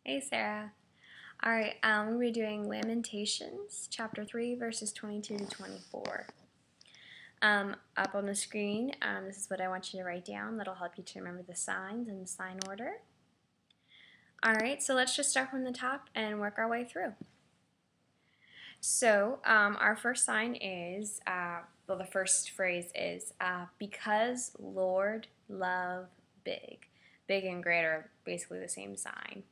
Hey Sarah. Alright, we'll be doing Lamentations, chapter 3, verses 22 to 24. Up on the screen, this is what I want you to write down. That'll help you to remember the signs and the sign order. Alright, so let's just start from the top and work our way through. So, our first sign is, the first phrase is, because Lord love big. Big and great are basically the same sign.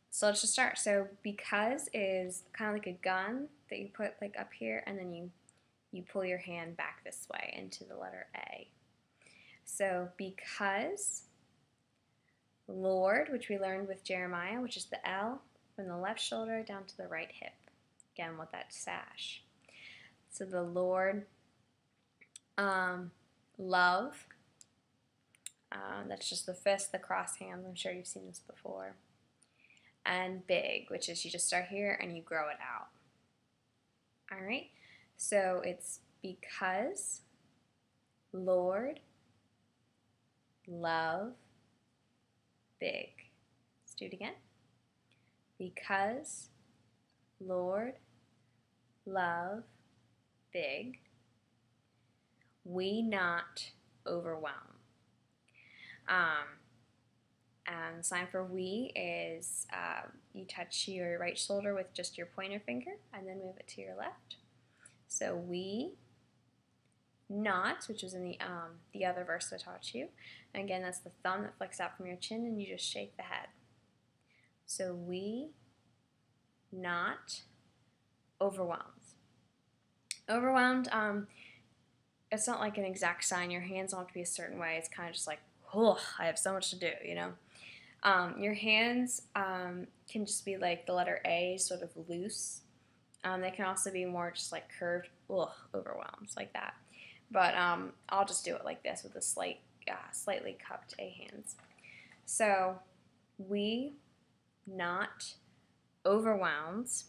So let's just start. So because is kind of like a gun that you put like up here, and then you pull your hand back this way into the letter A. So because Lord, which we learned with Jeremiah, which is the L, from the left shoulder down to the right hip. Again, with that sash. So the Lord, love, that's just the fist, the cross hands. I'm sure you've seen this before. And big, which is you just start here and you grow it out. Alright, so it's because Lord love big. Let's do it again. Because Lord love big, we not overwhelm. The sign for we is you touch your right shoulder with just your pointer finger and then move it to your left. So we not, which is in the other verse I taught you. And again, that's the thumb that flicks out from your chin and you just shake the head. So we not overwhelmed. Overwhelmed, it's not like an exact sign. Your hands don't have to be a certain way. It's kind of just like, oh, I have so much to do, you know. Your hands can just be like the letter A, sort of loose. They can also be more just like curved, overwhelmed, like that. But I'll just do it like this with the slightly cupped A hands. So, we not overwhelmed.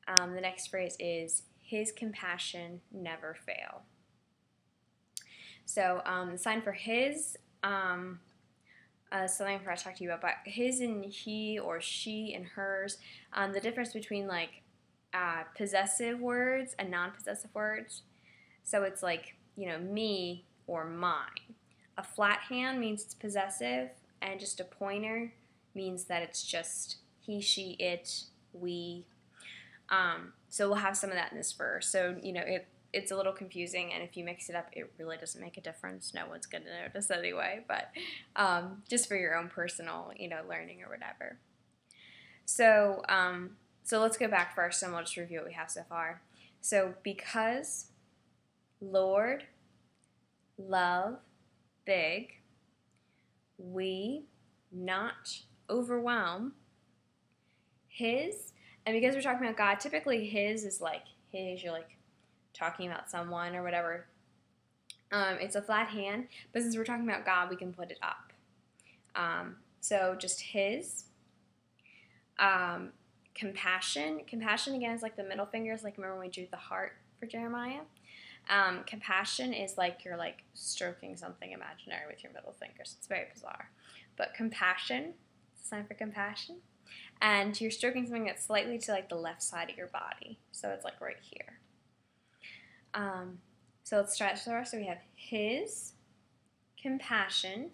The next phrase is, his compassion never fail. So, the sign for his, something I forgot to talk to you about, but his and he or she and hers, the difference between like possessive words and non-possessive words. So it's like, you know, me or mine. A flat hand means it's possessive, and just a pointer means that it's just he, she, it, we. So we'll have some of that in this verse. So, you know, it's a little confusing, and if you mix it up, it really doesn't make a difference. No one's going to notice anyway, but just for your own personal, you know, learning or whatever. So, so let's go back first, and we'll just review what we have so far. So, because Lord love big, we not overwhelm his, and because we're talking about God, typically his is like his, you're like talking about someone or whatever. It's a flat hand, but since we're talking about God, we can put it up. So just his. Compassion. Compassion, again, is like the middle fingers. Like, remember when we drew the heart for Jeremiah? Compassion is like you're like stroking something imaginary with your middle fingers. It's very bizarre. But compassion, it's a sign for compassion. And you're stroking something that's slightly to like the left side of your body. So it's like right here. So let's try it. So we have his compassion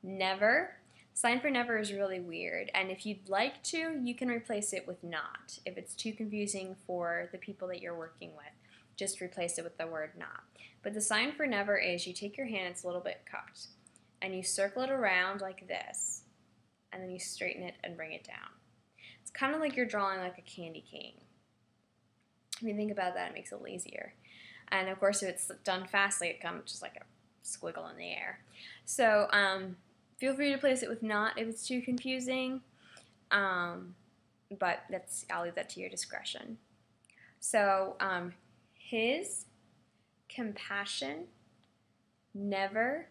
never. Sign for never is really weird, and if you'd like to, you can replace it with not. If it's too confusing for the people that you're working with, just replace it with the word not. But the sign for never is you take your hand, it's a little bit cupped, and you circle it around like this, and then you straighten it and bring it down. It's kind of like you're drawing like a candy cane. If you think about that, it makes it a little easier. And of course, if it's done fastly, it comes just like a squiggle in the air. So, feel free to place it with not if it's too confusing, but I'll leave that to your discretion. So, his compassion never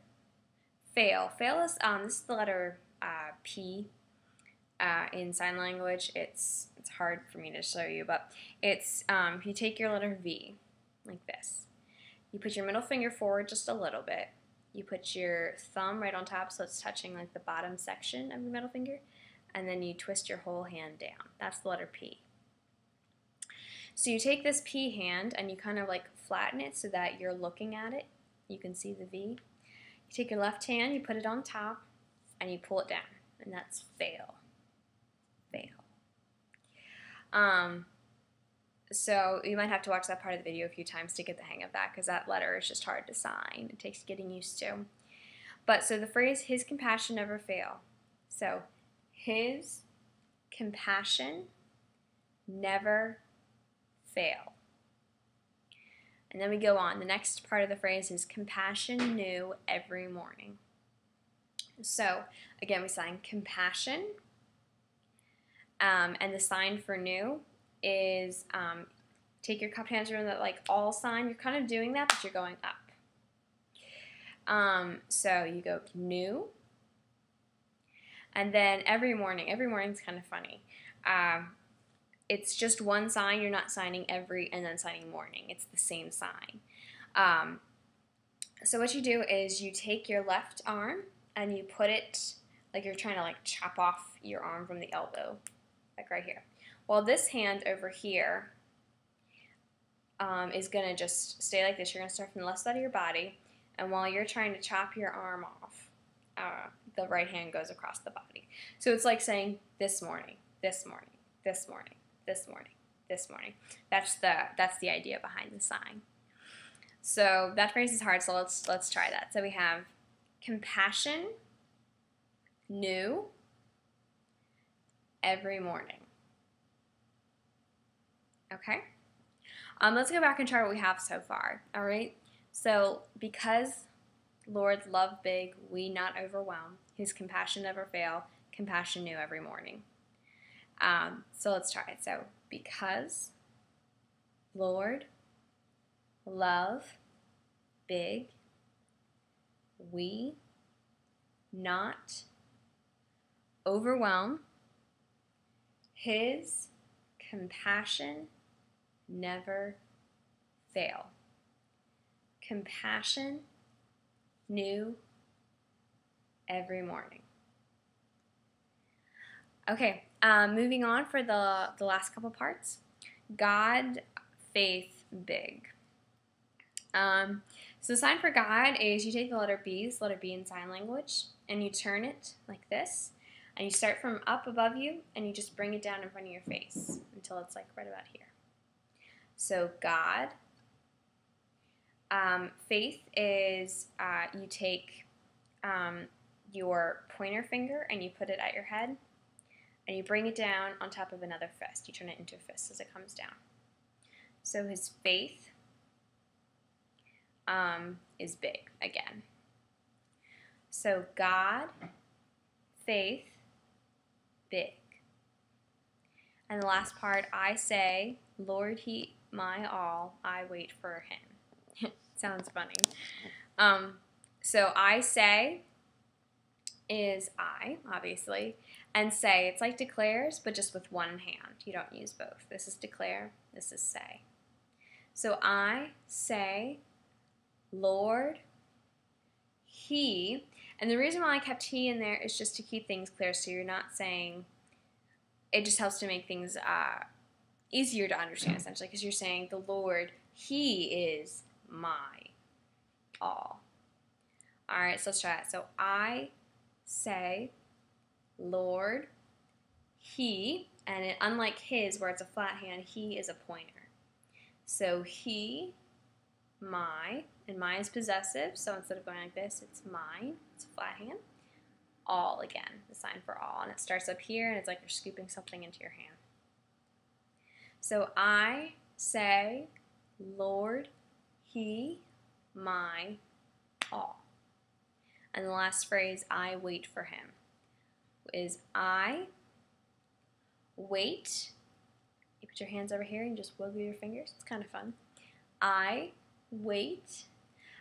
fail. Fail is, this is the letter P in sign language. It's hard for me to show you, but it's, if you take your letter V, like this, you put your middle finger forward just a little bit, you put your thumb right on top so it's touching like the bottom section of your middle finger, and then you twist your whole hand down. That's the letter P. So you take this P hand and you kind of like flatten it so that you're looking at it. You can see the V. You take your left hand, you put it on top, and you pull it down, and that's fail. Fail. So you might have to watch that part of the video a few times to get the hang of that, because that letter is just hard to sign. It takes getting used to. But so the phrase, his compassion never fail. So his compassion never fail. And then we go on. The next part of the phrase is compassion new every morning. So again, we sign compassion, and the sign for new is take your cupped hands around that like all sign. You're kind of doing that, but you're going up. So you go new, and then every morning. Every morning's kind of funny. It's just one sign. You're not signing every and then signing morning. It's the same sign. So what you do is you take your left arm and you put it like you're trying to like chop off your arm from the elbow, like right here. Well, this hand over here is going to just stay like this. You're going to start from the left side of your body, and while you're trying to chop your arm off, the right hand goes across the body. So it's like saying this morning, this morning, this morning, this morning, this morning. That's the idea behind the sign. So that phrase is hard, so let's try that. So we have compassion new every morning. Okay? Let's go back and try what we have so far. All right? So, because Lord love big, we not overwhelm. His compassion never fail. Compassion new every morning. So let's try it. So, because Lord love big, we not overwhelm. His compassion never fail. Compassion new every morning. Okay, moving on for the last couple parts. God, faith, big. So the sign for God is you take the letter B, this letter B in sign language, and you turn it like this. And you start from up above you, and you just bring it down in front of your face until it's like right about here. So God. Faith is you take your pointer finger and you put it at your head, and you bring it down on top of another fist. You turn it into a fist as it comes down. So his faith is big again. So God, faith, big. And the last part, I say, Lord, he my all, I wait for him. Sounds funny. So I say is I, obviously, and say, it's like declares, but just with one hand. You don't use both. This is declare, this is say. So I say, Lord, he, and the reason why I kept he in there is just to keep things clear, so you're not saying, it just helps to make things easier to understand, essentially, because you're saying, the Lord, he is my all. All right, so let's try it. So I say, Lord, he, and unlike his, where it's a flat hand, he is a pointer. So he, my, and my is possessive, so instead of going like this, it's mine, it's a flat hand. All again, the sign for all, and it starts up here, and it's like you're scooping something into your hand. So I say, Lord, he, my, all. And the last phrase, I wait for him, is I wait. You put your hands over here and just wiggle your fingers. It's kind of fun. I wait.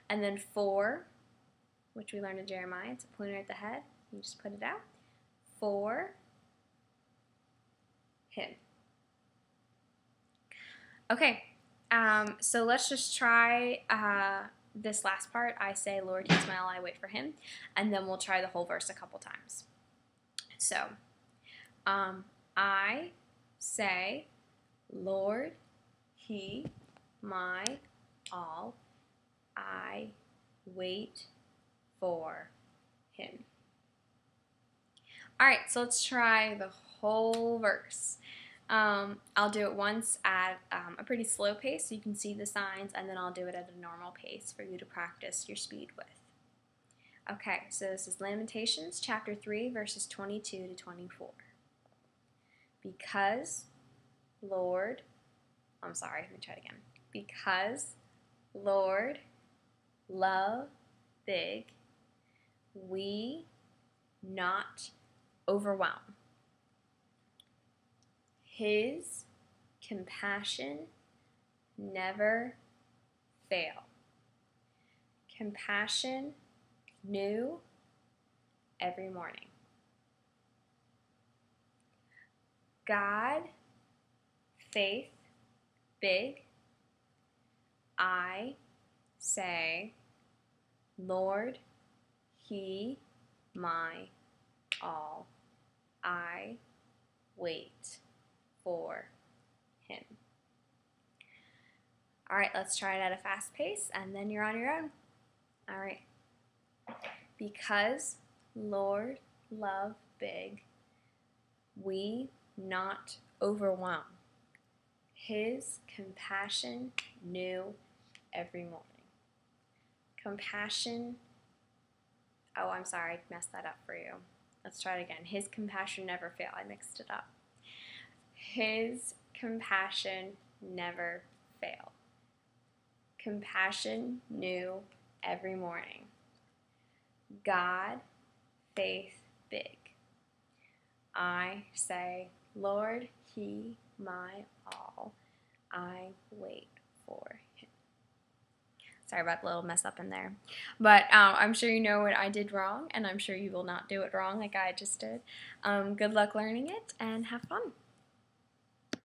And then for, which we learned in Jeremiah, it's a pointer at the head. You just put it out. For him. Okay, so let's just try this last part, I say, Lord, He's my all, I wait for Him, and then we'll try the whole verse a couple times. So, I say, Lord, He, my all, I wait for Him. All right, so let's try the whole verse. I'll do it once at a pretty slow pace so you can see the signs, and then I'll do it at a normal pace for you to practice your speed with. Okay, so this is Lamentations chapter 3, verses 22 to 24. Because, Lord, I'm sorry, let me try it again. Because, Lord, love big, we not overwhelm. His compassion never fail. Compassion new every morning. God, faith, big. I say, Lord, He, my all. I wait for Him. All right, let's try it at a fast pace, and then you're on your own. All right. Because, Lord, love big, we not overwhelm. His compassion new every morning. Compassion, oh, I'm sorry, I messed that up for you. Let's try it again. His compassion never fail. I mixed it up. His compassion never fail. Compassion new every morning. God, faith, big. I say, Lord, He, my all. I wait for Him. Sorry about the little mess up in there. But I'm sure you know what I did wrong, and I'm sure you will not do it wrong like I just did. Good luck learning it, and have fun.